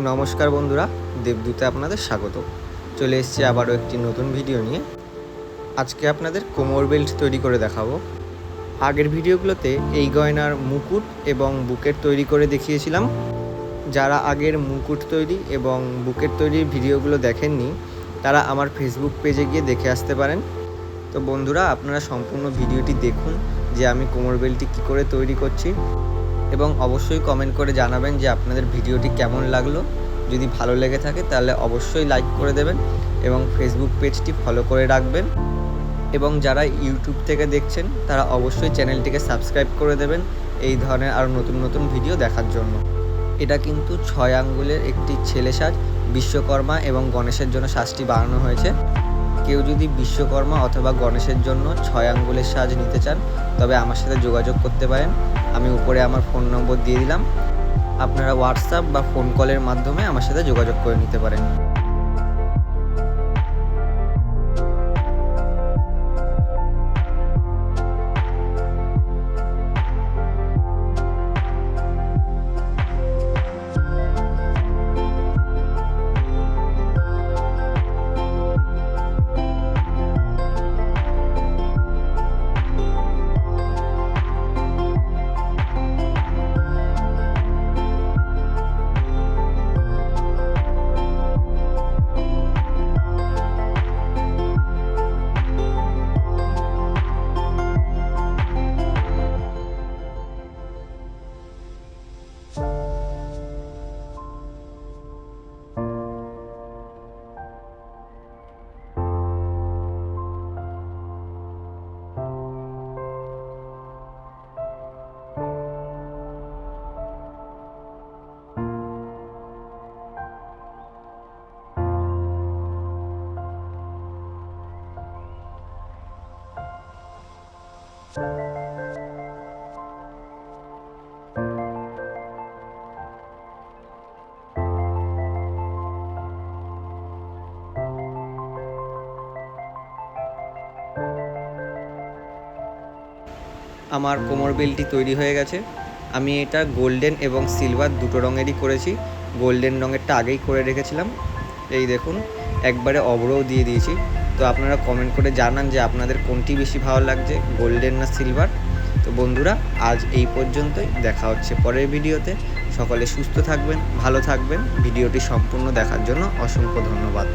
নমস্কার বন্ধুরা, দেবদূতে আপনাদের স্বাগত। চলে এসেছি আবারও একটি নতুন ভিডিও নিয়ে। আজকে আপনাদের কোমর বেল্ট তৈরি করে দেখাবো। আগের ভিডিওগুলোতে এই গয়নার মুকুট এবং বুকেট তৈরি করে দেখিয়েছিলাম। যারা আগের মুকুট তৈরি এবং বুকেট তৈরির ভিডিওগুলো দেখেননি তারা আমার ফেসবুক পেজে গিয়ে দেখে আসতে পারেন। তো বন্ধুরা, আপনারা সম্পূর্ণ ভিডিওটি দেখুন যে আমি কোমর বেল্টটি কী করে তৈরি করছি, এবং অবশ্যই কমেন্ট করে জানাবেন যে আপনাদের ভিডিওটি কেমন লাগলো। যদি ভালো লেগে থাকে তাহলে অবশ্যই লাইক করে দেবেন এবং ফেসবুক পেজটি ফলো করে রাখবেন, এবং যারা ইউটিউব থেকে দেখছেন তারা অবশ্যই চ্যানেলটিকে সাবস্ক্রাইব করে দেবেন এই ধরনের আরও নতুন নতুন ভিডিও দেখার জন্য। এটা কিন্তু 6 আঙ্গুলের একটি ছেলে সাজ। বিশ্বকর্মা এবং গণেশের জন্য সাজটি বানানো হয়েছে। কেউ যদি বিশ্বকর্মা অথবা গণেশের জন্য 6 আঙ্গুলের সাজ নিতে চান তবে আমার সাথে যোগাযোগ করতে পারেন। আমি উপরে আমার ফোন নম্বর দিয়ে দিলাম, আপনারা হোয়াটসঅ্যাপ বা ফোন কলের মাধ্যমে আমার সাথে যোগাযোগ করে নিতে পারেন। আমার কোমর বেল্টটি তৈরি হয়ে গেছে। আমি এটা গোল্ডেন এবং সিলভার দুটো রঙেরই করেছি। গোল্ডেন রঙেরটা আগেই করে রেখেছিলাম। এই দেখুন, একবারে অভ্রও দিয়ে দিয়েছি। তো আপনারা কমেন্ট করে জানান যে আপনাদের কোনটি বেশি ভালো লাগছে, গোল্ডেন না সিলভার। তো বন্ধুরা, আজ এই পর্যন্তই। দেখা হচ্ছে পরের ভিডিওতে। সকলে সুস্থ থাকবেন, ভালো থাকবেন। ভিডিওটি সম্পূর্ণ দেখার জন্য অসংখ্য ধন্যবাদ।